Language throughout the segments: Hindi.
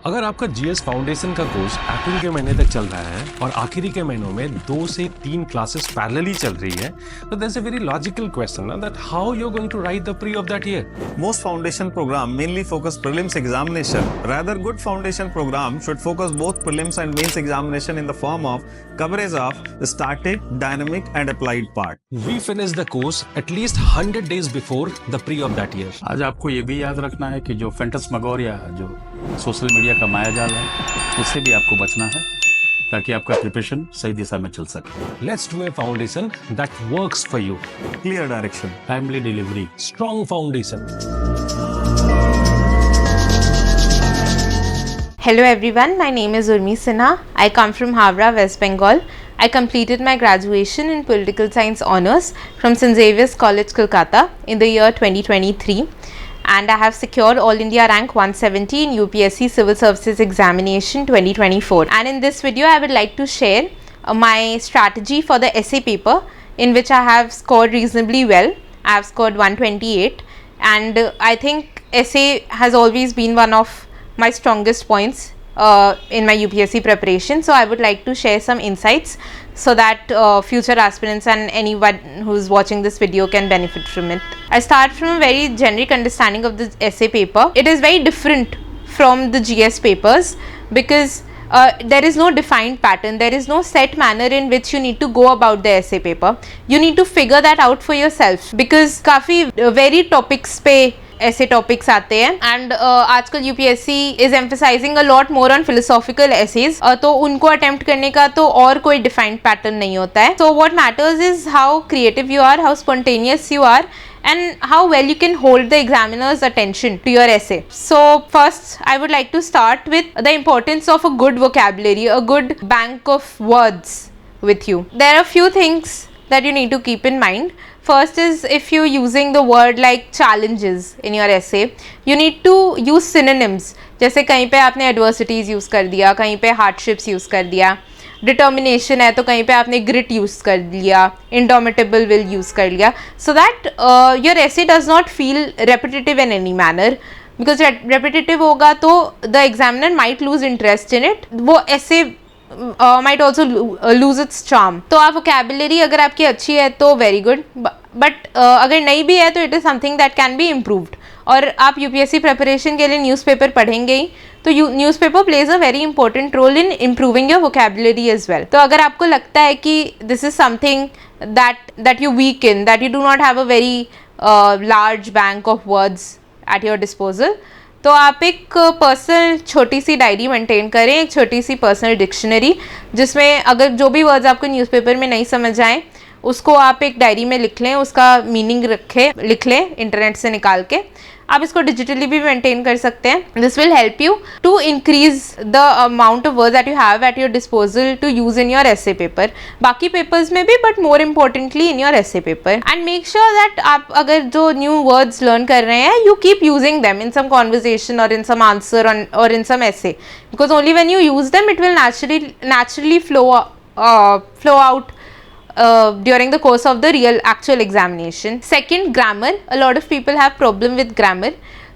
अगर आपका जीएस फाउंडेशन का कोर्स अप्रैल के महीने तक चल रहा है और आखिरी के महीनों में 2 से 3 क्लासेस पैरेलली चल रही है, तो there's a very logical question ना that how you're going to write the pre of that year. Most foundation program mainly focus prelims examination. Rather, good foundation program should focus both prelims and mains examination in the form of coverage of the static, dynamic and applied part. We finish the course at least 100 days before the pre of that year. आज आपको ये भी याद रखना है कि जो फैंटास्मागोरिया जो सोशल मीडिया का मायाजाल है उससे भी आपको बचना है ताकि आपका प्रिपरेशन सही दिशा में चल सके। Let's do a foundation that works for you. Clear direction. Timely delivery. Strong foundation. Hello everyone, my name is Urmi Sinha. I come from Havra, West Bengal. I completed my graduation in Political Science Honours from St. Xavier's College, Kolkata in the year 2023. And I have secured All India Rank 170 in UPSC Civil Services Examination 2024. And in this video, I would like to share my strategy for the essay paper in which I have scored reasonably well. I have scored 128 and I think essay has always been one of my strongest points in my UPSC preparation. So I would like to share some insights so that future aspirants and anyone who's watching this video can benefit from it. I start from a very generic understanding of the essay paper. It is very different from the GS papers because there is no defined pattern, there is no set manner in which you need to go about the essay paper. You need to figure that out for yourself because काफ़ी very topics पे ऐसे टॉपिक्स आते हैं एंड आजकल UPSC is emphasising a lot more on philosophical essays तो उनको अटेम्प्ट करने का तो और कोई डिफाइंड पैटर्न नहीं होता है. So what matters is how creative you are, how spontaneous you are and how well you can hold the examiner's attention to your essay. So first I would like to start with the importance of a good vocabulary, a good bank of words with you. There are a few things that you need to keep in mind. First is if you're using the word like challenges in your essay, you need to use synonyms. जैसे कहीं पे आपने adversities use कर दिया, कहीं पे hardships use कर दिया, determination है तो कहीं पे आपने grit use कर लिया, indomitable will use कर लिया, so that your essay does not feel repetitive in any manner. Because repetitive होगा तो the examiner might lose interest in it. वो essay might also lose its charm. तो आप vocabulary अगर आपकी अच्छी है तो very good, but अगर नहीं भी है तो it is something that can be improved. और आप यूपीएससी प्रिपरेशन के लिए न्यूज़पेपर पढ़ेंगे ही तो newspaper plays a very important role in improving your vocabulary as well. तो अगर आपको लगता है कि this is something that you weak in, that you do not have a very large bank of words at your disposal, तो आप एक पर्सनल छोटी सी डायरी मेंटेन करें, एक छोटी सी पर्सनल डिक्शनरी जिसमें अगर जो भी वर्ड्स आपको न्यूज़पेपर में नहीं समझ आए उसको आप एक डायरी में लिख लें, उसका मीनिंग लिख लें इंटरनेट से निकाल के. आप इसको डिजिटली भी मेंटेन कर सकते हैं. This will help you to increase the amount of words that you have at your disposal to use in your essay paper. बाकी पेपर्स में भी but more importantly in your essay paper. And make sure that आप अगर जो न्यू वर्ड्स लर्न कर रहे हैं you keep using them in some conversation और इन सम आंसर और in some essay, because only when you use them it will naturally flow out during the course of the real actual examination. Second, grammar. A lot of people have problem with grammar.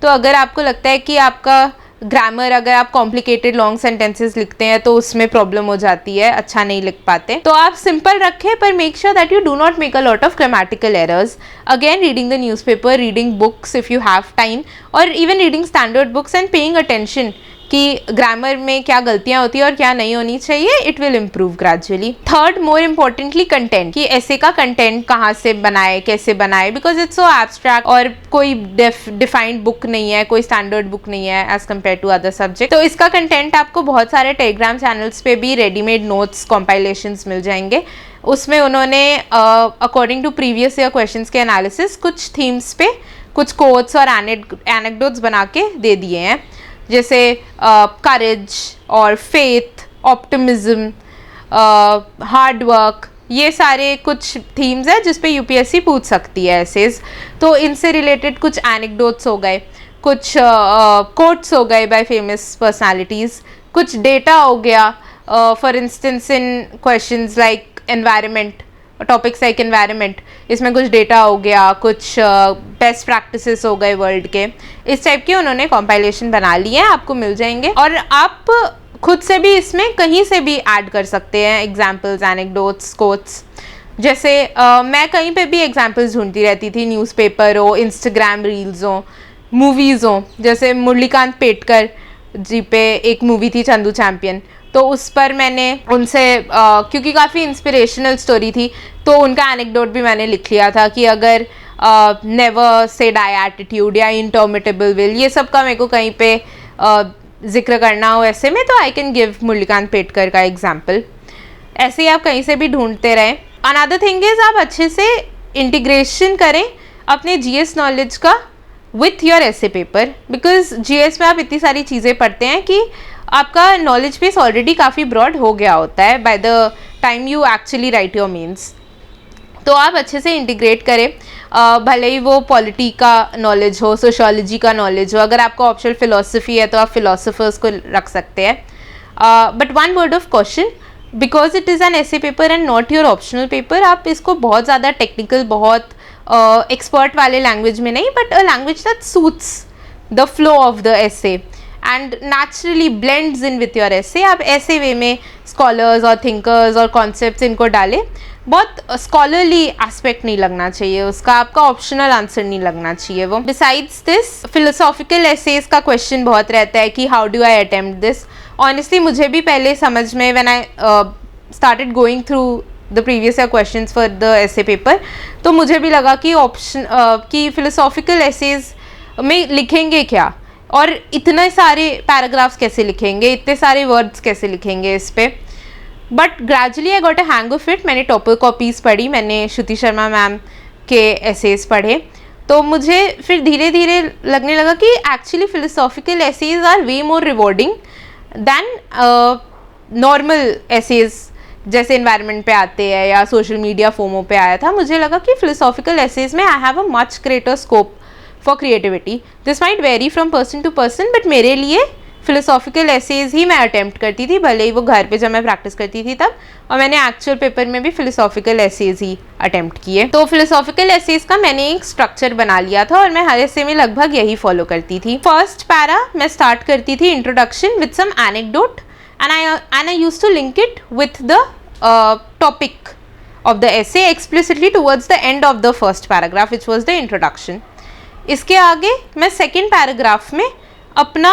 तो अगर आपको लगता है कि आपका ग्रामर, अगर आप कॉम्प्लिकेटेड लॉन्ग सेंटेंसेस लिखते हैं तो उसमें प्रॉब्लम हो जाती है, अच्छा नहीं लिख पाते, तो आप सिंपल रखें पर make sure that you do not make a lot of grammatical errors. Again, reading the newspaper, reading books if you have time, और even reading standard books and paying attention कि ग्रामर में क्या गलतियां होती है और क्या नहीं होनी चाहिए, it will improve gradually. Third, more importantly content, कि ऐसे का कंटेंट कहाँ से बनाए, कैसे बनाए, बिकॉज इट्स सो एब्स्ट्रैक्ट और कोई डिफाइंड बुक नहीं है, कोई स्टैंडर्ड बुक नहीं है as compare to other subject. तो इसका कंटेंट आपको बहुत सारे टेलीग्राम चैनल्स पे भी रेडीमेड नोट्स कॉम्पाइलेशंस मिल जाएंगे. उसमें उन्होंने according to previous year questions के एनालिसिस कुछ थीम्स पे कुछ कोट्स और एनेक्डोट्स बना के दे दिए हैं, जैसे करेज और फेथ, ऑप्टिमिज्म, हार्ड वर्क, ये सारे कुछ थीम्स है जिस पे यूपीएससी पूछ सकती है एसेज. तो इनसे रिलेटेड कुछ एनेक्डोट्स हो गए, कुछ कोट्स हो गए बाय फेमस पर्सनालिटीज़, कुछ डेटा हो गया. For instance in questions like environment, topics like environment, इसमें कुछ डेटा हो गया, कुछ बेस्ट प्रैक्टिसेस हो गए वर्ल्ड के, इस टाइप के उन्होंने कॉम्पाइलेशन बना लिए हैं, आपको मिल जाएंगे। और आप खुद से भी इसमें कहीं से भी ऐड कर सकते हैं एग्जाम्पल्स, एनेक्डोट्स, कोट्स। जैसे मैं कहीं पे भी एग्जाम्पल्स ढूंढती रहती थी, न्यूज़पेपर हो, इंस्टाग्राम रील्स हो, मूवीज़ हो। जैसे मुरलीकांत पेटकर जी पे एक मूवी थी चंदू चैंपियन, तो उस पर मैंने उनसे क्योंकि काफ़ी इंस्पिरेशनल स्टोरी थी, तो उनका एनेक्डोट भी मैंने लिख लिया था कि अगर नेवर से डाई एटीट्यूड या इनटर्मिटेबल विल, ये सब का मेरे को कहीं पे जिक्र करना हो ऐसे में, तो I can give Murlikant Petkar का एग्जाम्पल। ऐसे ही आप कहीं से भी ढूंढते रहें। अनदर थिंग इज आप अच्छे से इंटीग्रेशन करें अपने जीएस नॉलेज का with your essay paper, because GS में आप इतनी सारी चीज़ें पढ़ते हैं कि आपका नॉलेज बेस ऑलरेडी काफ़ी ब्रॉड हो गया होता है by the time you actually write your mains. तो आप अच्छे से इंटीग्रेट करें, भले ही वो पॉलिटी का नॉलेज हो, सोशियोलॉजी का नॉलेज हो। अगर आपका ऑप्शनल फिलोसफी है तो आप फिलोसफर्स को रख सकते हैं। But one word of question, because it is an essay paper and not your optional paper, आप इसको बहुत ज़्यादा टेक्निकल, बहुत एक्सपर्ट वाले लैंग्वेज में नहीं, but a language that suits the flow of the essay and naturally blends in with your essay. आप ऐसे वे में स्कॉलर्स और थिंकर्स और कॉन्सेप्ट्स इनको डालें। बहुत स्कॉलरली एस्पेक्ट नहीं लगना चाहिए उसका, आपका ऑप्शनल आंसर नहीं लगना चाहिए वो। बिसाइड्स दिस फिलोसॉफिकल एसेज का क्वेश्चन बहुत रहता है कि how do I attempt this. Honestly मुझे भी पहले समझ में, when I started going through the previous year questions for the ऐसे पेपर, तो मुझे भी लगा कि कि फिलोसॉफिकल एसेज में लिखेंगे क्या, और इतने सारे पैराग्राफ्स कैसे लिखेंगे, इतने सारे वर्ड्स कैसे लिखेंगे इस पे। But gradually I got a hang of it. मैंने टॉपर कॉपीज़ पढ़ी, मैंने श्रुति शर्मा मैम के एसेज पढ़े, तो मुझे फिर धीरे धीरे लगने लगा कि actually philosophical essays are way more rewarding than normal essays जैसे एनवायरनमेंट पे आते हैं या सोशल मीडिया फोमो पे आया था। मुझे लगा कि फिलोसॉफिकल एसेज में I have a much greater scope for creativity. This might vary from person to person, but मेरे लिए फिलोसॉफिकल एसेज ही मैं अटेम्प्ट करती थी, भले ही वो घर पे जब मैं प्रैक्टिस करती थी तब, और मैंने एक्चुअल पेपर में भी फिलोसॉफिकल एसेज ही अटेम्प्ट किए। तो फिलोसॉफिकल एसेज का मैंने एक स्ट्रक्चर बना लिया था और मैं हर एसे में लगभग यही फॉलो करती थी। फर्स्ट पैरा मैं स्टार्ट करती थी introduction with some anecdote and I used to link it with the topic of the essay explicitly towards the end of the first paragraph, which was the introduction. इसके आगे मैं सेकेंड पैराग्राफ में अपना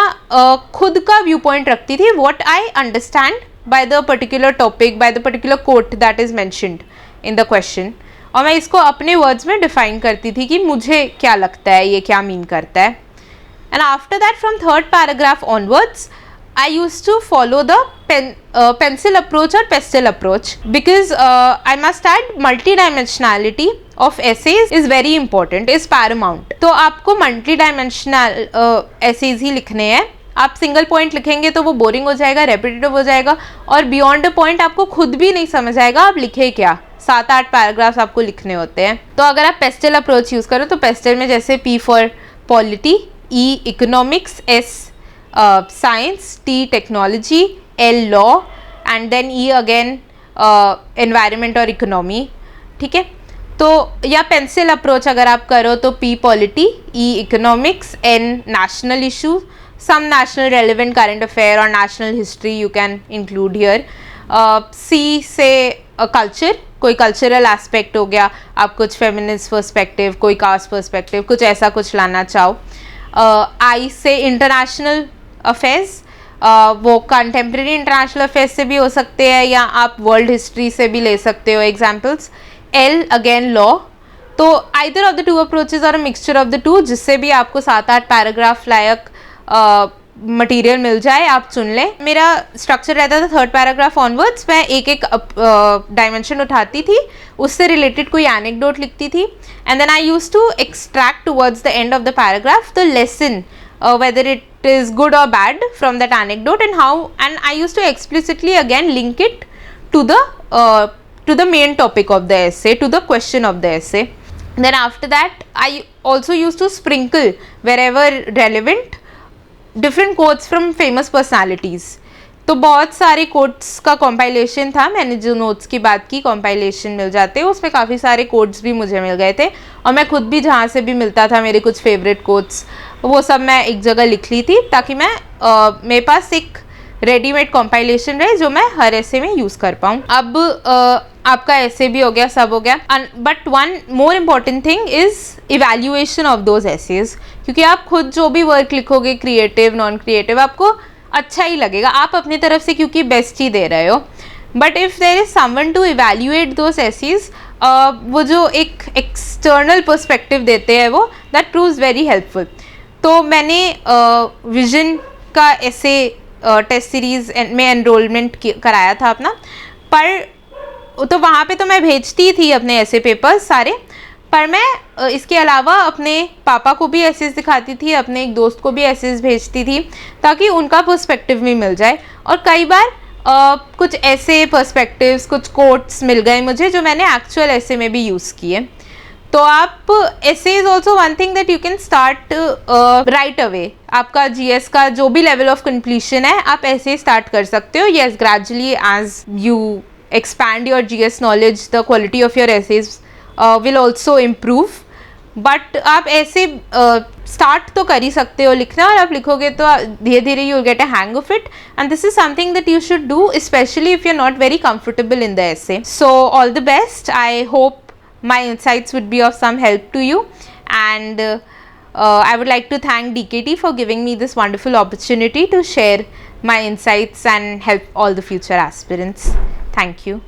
खुद का व्यू पॉइंट रखती थी, what I understand by the particular topic, by the particular quote that is mentioned in the question, और मैं इसको अपने वर्ड्स में डिफाइन करती थी कि मुझे क्या लगता है, ये क्या मीन करता है। And after that from third paragraph onwards I used to follow the pencil approach or pastel approach, because I must add multidimensionality of essays is very important, is paramount. तो आपको multidimensional essays ही लिखने हैं। आप सिंगल पॉइंट लिखेंगे तो वो बोरिंग हो जाएगा, रेपिटेटिव हो जाएगा, और बियॉन्ड अ पॉइंट आपको खुद भी नहीं समझ आएगा आप लिखे क्या। 7-8 पैराग्राफ्स आपको लिखने होते हैं। तो अगर आप पेस्टल अप्रोच यूज़ करो तो पेस्टल में जैसे P for polity, E economics, S science, T technology, L law, and then E again environment और economy, ठीक है। तो या पेंसिल अप्रोच अगर आप करो तो P polity, E economics, N national issue, some national relevant current affair और national history you can include here, C से कल्चर, कोई कल्चरल एस्पेक्ट हो गया, आप कुछ फेमिनिस्ट पर्सपेक्टिव, कोई कास्ट पर्सपेक्टिव, कुछ ऐसा कुछ लाना चाहो। I से इंटरनेशनल अफेयर्स, वो कंटेम्प्रेरी इंटरनेशनल अफेयर्स से भी हो सकते हैं या आप वर्ल्ड हिस्ट्री से भी ले सकते हो एग्जाम्पल्स। L again law. तो either of the two approaches और मिक्सचर ऑफ द टू, जिससे भी आपको 7-8 पैराग्राफ लायक मटेरियल मिल जाए आप चुन लें। मेरा स्ट्रक्चर रहता था थर्ड पैराग्राफ ऑनवर्ड्स, मैं एक एक डायमेंशन उठाती थी, उससे रिलेटेड कोई एनेक्डोट लिखती थी, and then I used to extract towards the end of the paragraph the lesson, whether it is good or bad from that anecdote, and how, and I used to explicitly again link it to the main topic of the essay, to the question of the essay. Then after that I also used to sprinkle wherever relevant different quotes from famous personalities, तो बहुत सारे कोट्स का कंपाइलेशन था, मैंने जो नोट्स की बात की कंपाइलेशन मिल जाते हैं, उसमें काफ़ी सारे कोट्स भी मुझे मिल गए थे और मैं खुद भी जहाँ से भी मिलता था मेरे कुछ फेवरेट कोट्स वो सब मैं एक जगह लिख ली थी ताकि मैं मेरे पास एक रेडीमेड कंपाइलेशन रहे जो मैं हर ऐसे में यूज़ कर पाऊँ। अब आपका ऐसे भी हो गया, सब हो गया, but one more important thing is evaluation of those essays, क्योंकि आप खुद जो भी वर्क लिखोगे क्रिएटिव नॉन क्रिएटिव आपको अच्छा ही लगेगा, आप अपनी तरफ से क्योंकि बेस्ट ही दे रहे हो। But if there is someone to evaluate those essays, वो जो एक एक्सटर्नल पर्सपेक्टिव देते हैं वो दैट प्रूव्स वेरी हेल्पफुल। तो मैंने विजन का ऐसे टेस्ट सीरीज़ में एनरोलमेंट कराया था अपना, पर तो वहाँ पे तो मैं भेजती थी अपने ऐसे पेपर्स सारे, पर मैं इसके अलावा अपने पापा को भी एसेस दिखाती थी, अपने एक दोस्त को भी एसेस भेजती थी ताकि उनका पर्सपेक्टिव भी मिल जाए। और कई बार कुछ ऐसे पर्सपेक्टिव्स, कुछ कोट्स मिल गए मुझे जो मैंने एक्चुअल ऐसे में भी यूज़ किए। तो आप ऐसे is also one thing that you can start right away. आपका जीएस का जो भी लेवल ऑफ कंप्लीशन है आप ऐसे स्टार्ट कर सकते हो। Yes, gradually as you expand your GS knowledge, the quality of your essays will also improve. But आप ऐसे स्टार्ट तो कर ही सकते हो लिखना, और आप लिखोगे तो धीरे धीरे you will get a hang of it, and this is something that you should do specially if you are not very comfortable in the essay. So all the best. I hope my insights would be of some help to you, and I would like to thank DKT for giving me this wonderful opportunity to share my insights and help all the future aspirants. Thank you.